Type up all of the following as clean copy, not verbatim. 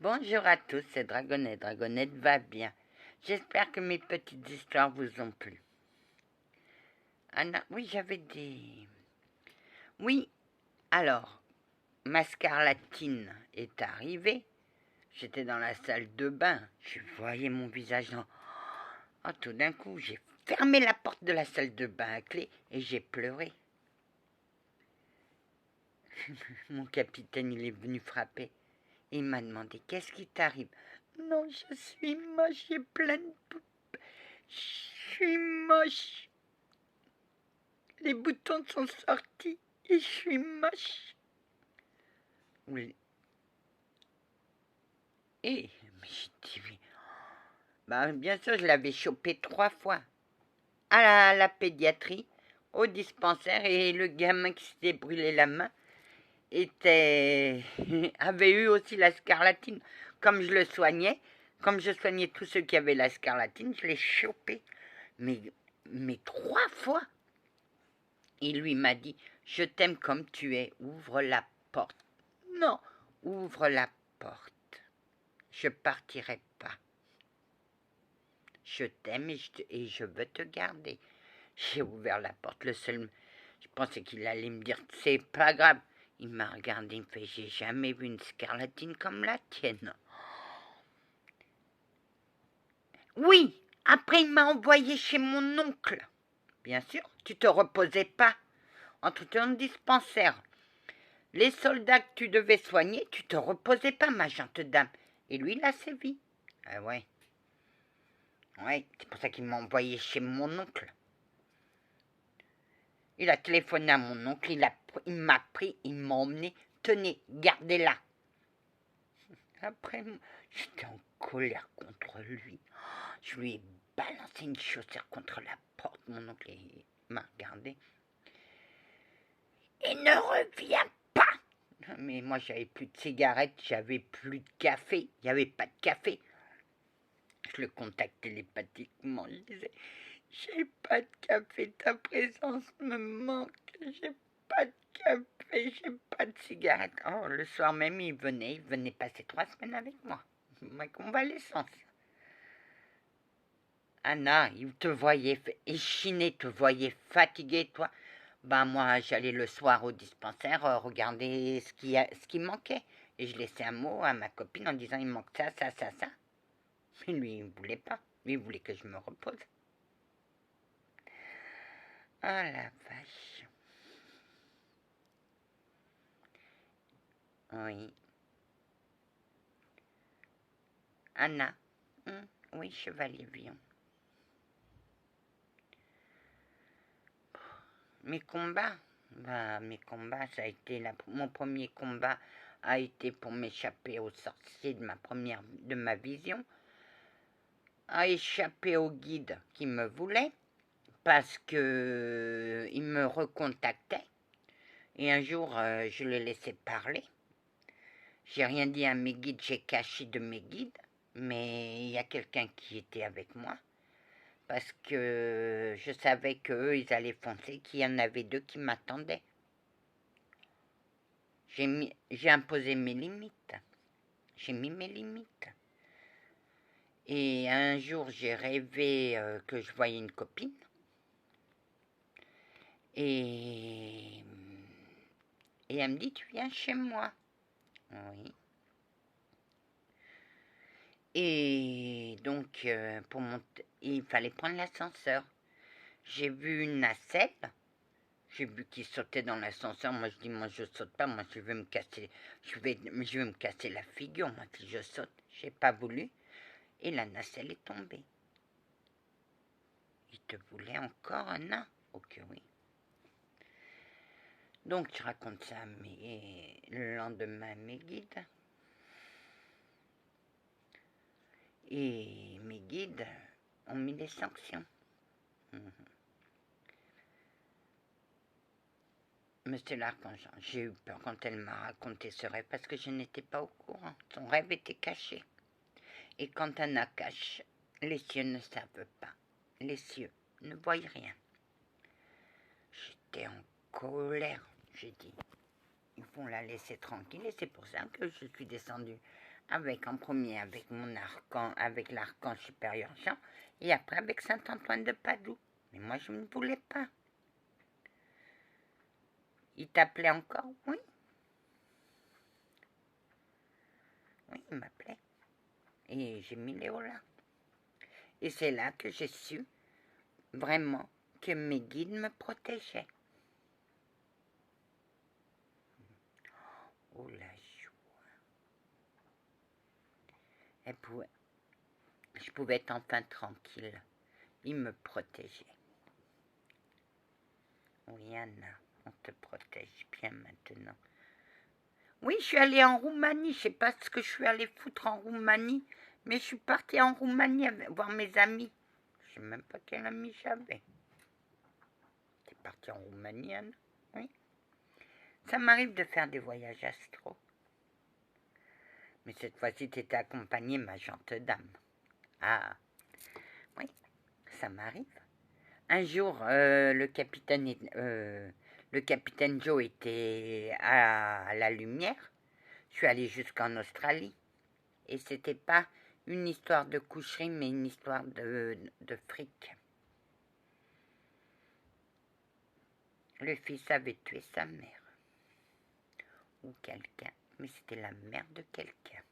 Bonjour à tous, c'est Dragonette. Dragonette va bien. J'espère que mes petites histoires vous ont plu. Anna, oui, j'avais dit... Oui, alors, ma scarlatine est arrivée. J'étais dans la salle de bain. Je voyais mon visage dans... Oh, tout d'un coup, j'ai fermé la porte de la salle de bain à clé et j'ai pleuré. Mon capitaine, il est venu frapper. Il m'a demandé, qu'est-ce qui t'arrive? Non, je suis moche, j'ai plein de poupées. Je suis moche. Les boutons sont sortis et je suis moche. Oui. Et, mais j'ai dit, bien sûr, je l'avais chopé 3 fois. À la pédiatrie, au dispensaire, et le gamin qui s'était brûlé la main avait eu aussi la scarlatine. Comme je le soignais, comme je soignais tous ceux qui avaient la scarlatine, je l'ai chopé. Mais 3 fois. Il lui m'a dit, je t'aime comme tu es, ouvre la porte. Non, ouvre la porte. Je partirai pas. Je t'aime et je veux te garder. J'ai ouvert la porte. Je pensais qu'il allait me dire, c'est pas grave. Il m'a regardé, il me fait, j'ai jamais vu une scarlatine comme la tienne. Oui, après il m'a envoyé chez mon oncle. Bien sûr, tu te reposais pas. Entre ton dispensaire, les soldats que tu devais soigner, tu te reposais pas, ma gentille dame. Et lui, il a sévi. Ah ouais. Ouais, c'est pour ça qu'il m'a envoyé chez mon oncle. Il a téléphoné à mon oncle, il m'a pris, il m'a emmené. Tenez, gardez-la. Après, j'étais en colère contre lui. Je lui ai balancé une chaussure contre la porte. Mon oncle m'a regardé. Et ne reviens pas. Mais moi, j'avais plus de cigarettes, j'avais plus de café. Il n'y avait pas de café. Je le contactais télépathiquement. Je disais, j'ai pas de café, ta présence me manque. J'ai pas de café, j'ai pas de cigarette. Oh, le soir même, il venait passer 3 semaines avec moi. Ma convalescence. Anna, il te voyait échiner, te voyait fatigué, toi. Moi, j'allais le soir au dispensaire regarder ce qui manquait. Et je laissais un mot à ma copine en disant, il manque ça, ça, ça, ça. Mais lui, il ne voulait pas. Lui, il voulait que je me repose. Ah la vache. Oui. Anna. Oui, chevalier Vion. Mes combats. Ça a été mon premier combat a été pour m'échapper aux sorciers de ma vision, à échapper au guide qui me voulait, parce que il me recontactait. Et un jour, je l'ai laissé parler. J'ai rien dit à mes guides, j'ai caché de mes guides, mais il y a quelqu'un qui était avec moi, parce que je savais qu'eux, ils allaient foncer, qu'il y en avait 2 qui m'attendaient. J'ai imposé mes limites. J'ai mis mes limites. Et un jour, j'ai rêvé que je voyais une copine. Et elle me dit, tu viens chez moi. Oui. Et donc, il fallait prendre l'ascenseur. J'ai vu une nacelle. J'ai vu qu'il sautait dans l'ascenseur. Moi, je dis, moi, je saute pas. Moi, je vais me casser la figure. Moi, si je saute, j'ai pas voulu. Et la nacelle est tombée. Il te voulait encore un an? Ok, oui. Donc, je raconte ça le lendemain à mes guides. Et mes guides ont mis des sanctions. Monsieur l'archange, j'ai eu peur quand elle m'a raconté ce rêve parce que je n'étais pas au courant. Son rêve était caché. Et quand Anna cache, les cieux ne savent pas. Les cieux ne voient rien. J'étais en colère. J'ai dit, ils vont la laisser tranquille et c'est pour ça que je suis descendue avec en premier avec mon archange, avec l'archange supérieur Jean, et après avec Saint Antoine de Padoue. Mais moi je ne voulais pas. Il t'appelait encore? Oui. Oui, il m'appelait. Et j'ai mis Léo là. Et c'est là que j'ai su vraiment que mes guides me protégeaient. Oh la joie. Je pouvais être enfin tranquille. Ils me protégeaient. Oui, Anna, on te protège bien maintenant. Oui, je suis allée en Roumanie. Je sais pas ce que je suis allée foutre en Roumanie, mais je suis partie en Roumanie voir mes amis. Je sais même pas quel ami j'avais. T'es partie en Roumanie, Anna? Oui. Ça m'arrive de faire des voyages astro. Mais cette fois-ci, tu étais accompagnée, ma gentille dame. Ah, oui, ça m'arrive. Un jour, le capitaine Joe était à la lumière. Je suis allée jusqu'en Australie. Et c'était pas une histoire de coucherie, mais une histoire de fric. Le fils avait tué sa mère. Ou quelqu'un. Mais c'était la mère de quelqu'un.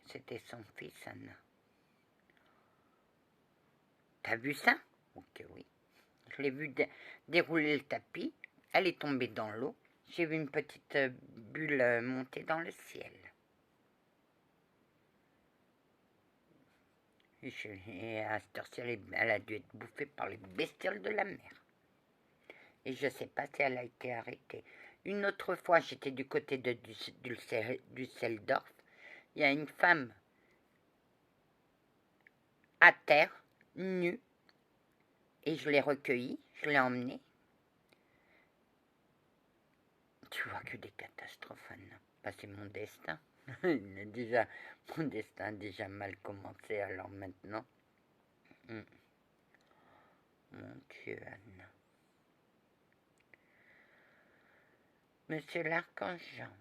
C'était son fils, Anna. T'as vu ça? Ok, oui. Je l'ai vu dérouler le tapis. Elle est tombée dans l'eau. J'ai vu une petite bulle monter dans le ciel. Et à cette heure-ci, elle a dû être bouffée par les bestioles de la mer. Et je ne sais pas si elle a été arrêtée. Une autre fois, j'étais du côté de Düsseldorf. Il y a une femme à terre, nue, et je l'ai recueillie, je l'ai emmenée. Tu vois que des catastrophes, Anna. Bah, c'est mon destin. Mon destin a déjà mal commencé, alors maintenant. Mon Dieu, Anna. Monsieur l'archange Jean,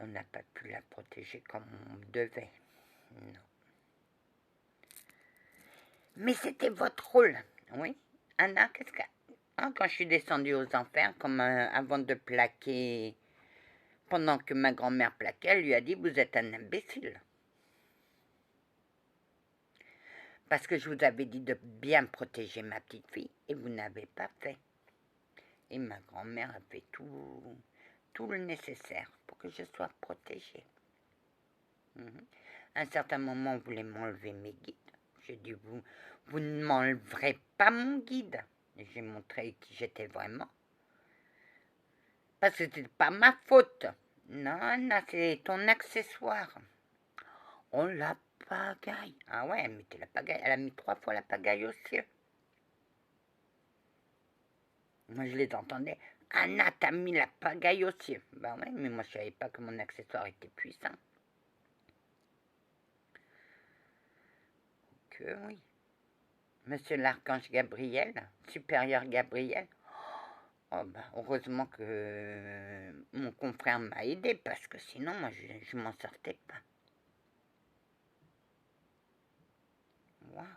on n'a pas pu la protéger comme on devait. Non. Mais c'était votre rôle. Oui. Anna, qu'est-ce que... Ah, quand je suis descendue aux enfers, comme avant de plaquer... Pendant que ma grand-mère plaquait, elle lui a dit, vous êtes un imbécile. Parce que je vous avais dit de bien protéger ma petite fille, et vous n'avez pas fait. Et ma grand-mère a fait tout le nécessaire pour que je sois protégée. À un certain moment, on voulait m'enlever mes guides. J'ai dit, vous ne m'enleverez pas mon guide. Et j'ai montré qui j'étais vraiment. Parce que c'était pas ma faute. Non, non, c'est ton accessoire. Oh, la pagaille. Ah ouais, elle mettait la pagaille. Elle a mis 3 fois la pagaille au ciel. Moi, je les entendais. Anna, t'as mis la pagaille au ciel. Ben ouais, mais moi, je savais pas que mon accessoire était puissant. Que oui. Monsieur l'archange Gabriel, supérieur Gabriel. Oh ben, heureusement que mon confrère m'a aidé, parce que sinon, moi, je m'en sortais pas. Waouh.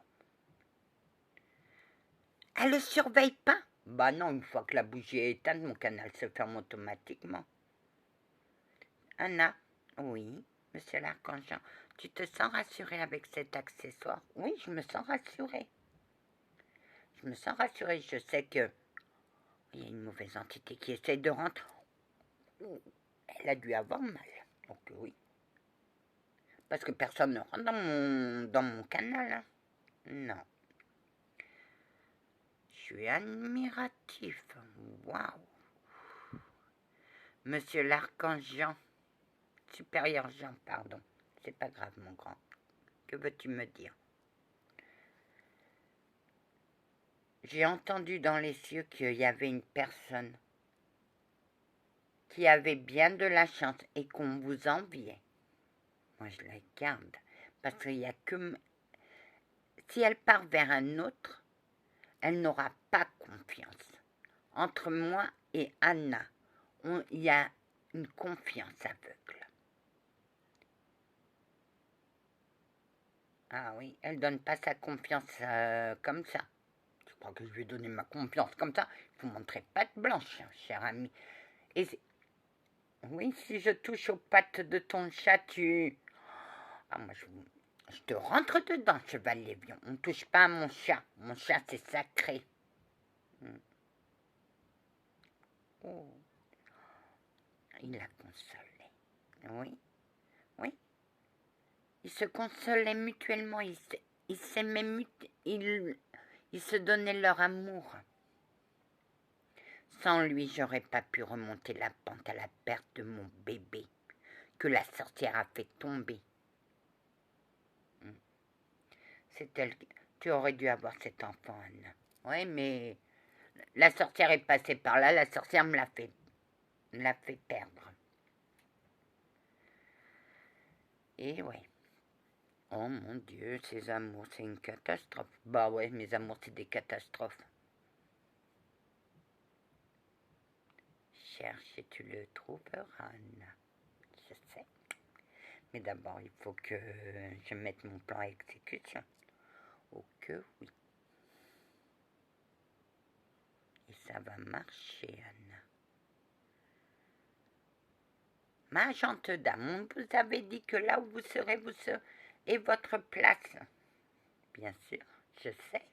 Elle le surveille pas? Bah non, une fois que la bougie est éteinte, mon canal se ferme automatiquement. Anna, oui, monsieur l'archange, tu te sens rassurée avec cet accessoire? Oui, je me sens rassurée. Je me sens rassurée, je sais que il y a une mauvaise entité qui essaie de rentrer. Elle a dû avoir mal. Donc oui. Parce que personne ne rentre dans mon canal. Hein. Non. Je suis admiratif. Waouh. Monsieur l'archange Jean. Supérieur Jean, pardon. C'est pas grave, mon grand. Que veux-tu me dire? J'ai entendu dans les cieux qu'il y avait une personne qui avait bien de la chance et qu'on vous enviait. Moi, je la garde. Parce qu'il n'y a que... Si elle part vers un autre, elle n'aura pas confiance. Entre moi et Anna, il y a une confiance aveugle. Ah oui, elle donne pas sa confiance comme ça. Je crois que je vais donner ma confiance comme ça. Il faut montrer patte blanche, cher ami. Et oui, si je touche aux pattes de ton chat, tu... Ah, moi, je te rentre dedans, chevalier Vion. On ne touche pas à mon chat. Mon chat, c'est sacré. Oh. Il la consolait. Oui, oui. Ils se consolaient mutuellement. Ils s'aimaient ils se donnaient leur amour. Sans lui, j'aurais pas pu remonter la pente à la perte de mon bébé, que la sorcière a fait tomber. C'est elle. Tu aurais dû avoir cet enfant, Anna. Oui, mais la sorcière est passée par là. La sorcière me l'a fait perdre. Et ouais. Oh mon Dieu, ces amours, c'est une catastrophe. Bah ouais, mes amours, c'est des catastrophes. Cherche et tu le trouveras, Anna. Je sais. Mais d'abord, il faut que je mette mon plan à exécution. Oh que oui. Et ça va marcher, Anna. Ma gente dame, on vous avait dit que là où vous serez et votre place. Bien sûr, je sais.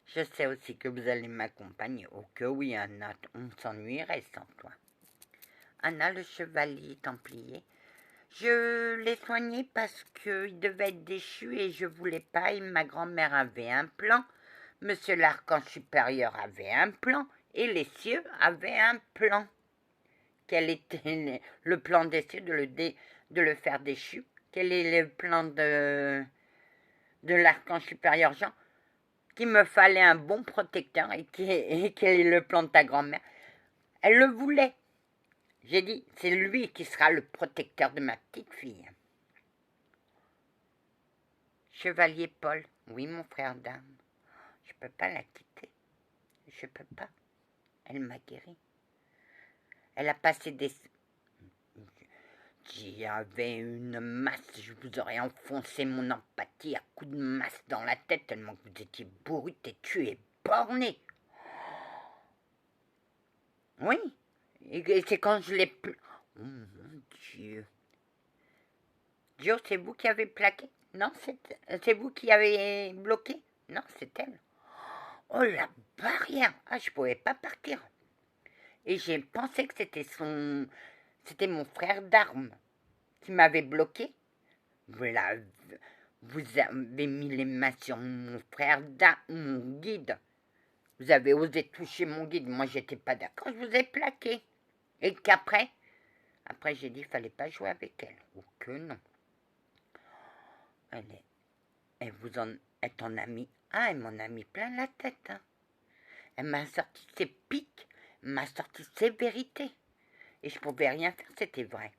Je sais aussi que vous allez m'accompagner. Oh que oui, Anna, on s'ennuierait sans toi. Anna, le chevalier templier, je l'ai soigné parce qu'il devait être déchu et je voulais pas. Et ma grand-mère avait un plan, monsieur l'archange supérieur avait un plan et les cieux avaient un plan. Quel était le plan des cieux de le faire déchu? Quel est le plan de l'archange supérieur Jean? Qu'il me fallait un bon protecteur et quel est le plan de ta grand-mère? Elle le voulait. J'ai dit, c'est lui qui sera le protecteur de ma petite fille. Chevalier Paul, oui mon frère d'âme, je peux pas la quitter. Je peux pas. Elle m'a guéri. Elle a passé des... S'il y avait une masse, je vous aurais enfoncé mon empathie à coups de masse dans la tête tellement que vous étiez bourru, têtu et borné. Oui, et c'est quand je l'ai... Oh mon Dieu. Joe, c'est vous qui avez plaqué? Non, c'est vous qui avez bloqué? Non, c'est elle. Oh, la barrière! Ah, je pouvais pas partir. Et j'ai pensé que c'était mon frère d'armes qui m'avait bloqué. Voilà, vous avez mis les mains sur mon frère d'armes, mon guide. Vous avez osé toucher mon guide. Moi, j'étais pas d'accord. Je vous ai plaqué. Et qu'après, j'ai dit qu'il fallait pas jouer avec elle. Ou que non. Elle vous est ton amie. Ah, elle m'en a mis plein la tête. Hein. Elle m'a sorti ses pics, m'a sorti ses vérités. Et je pouvais rien faire, c'était vrai.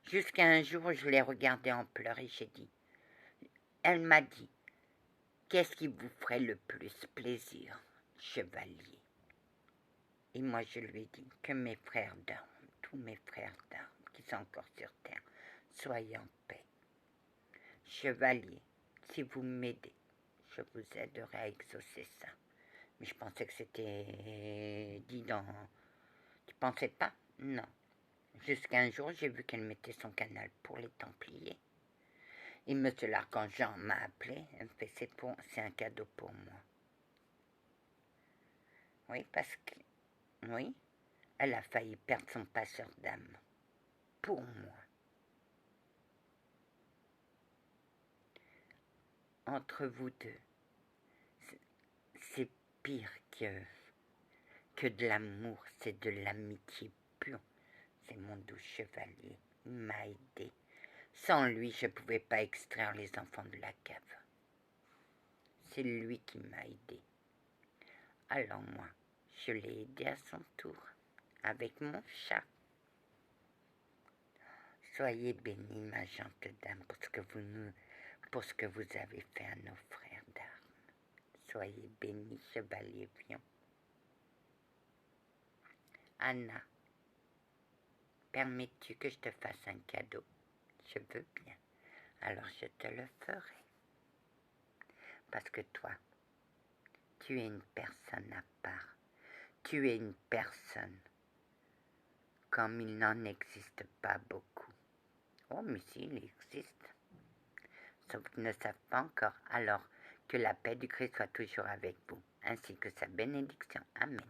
Jusqu'à un jour, je l'ai regardée en pleurs et j'ai dit. Elle m'a dit, qu'est-ce qui vous ferait le plus plaisir, chevalier? Et moi, je lui ai dit que mes frères d'armes, tous mes frères d'armes qui sont encore sur terre, soyez en paix. Chevalier, si vous m'aidez, je vous aiderai à exaucer ça. Mais je pensais que c'était dit dans... Tu pensais pas? Non. Jusqu'à un jour, j'ai vu qu'elle mettait son canal pour les Templiers. Et monsieur l'archange Jean m'a appelé. Elle me fait, c'est un cadeau pour moi. Oui, parce que... Oui, elle a failli perdre son passeur d'âme. Pour moi. Entre vous deux, c'est pire que de l'amour, c'est de l'amitié pure. C'est mon doux chevalier, il m'a aidé. Sans lui, je ne pouvais pas extraire les enfants de la cave. C'est lui qui m'a aidé. Alors moi, je l'ai aidé à son tour, avec mon chat. Soyez bénis, ma gente dame, pour ce que vous avez fait à nos frères d'armes. Soyez bénis, chevalier Vion. Anna, permets-tu que je te fasse un cadeau? Je veux bien. Alors je te le ferai. Parce que toi, tu es une personne à part. Tu es une personne comme il n'en existe pas beaucoup. Oh, mais s'il existe. Sauf qu'ils ne savent pas encore. Alors, que la paix du Christ soit toujours avec vous, ainsi que sa bénédiction. Amen.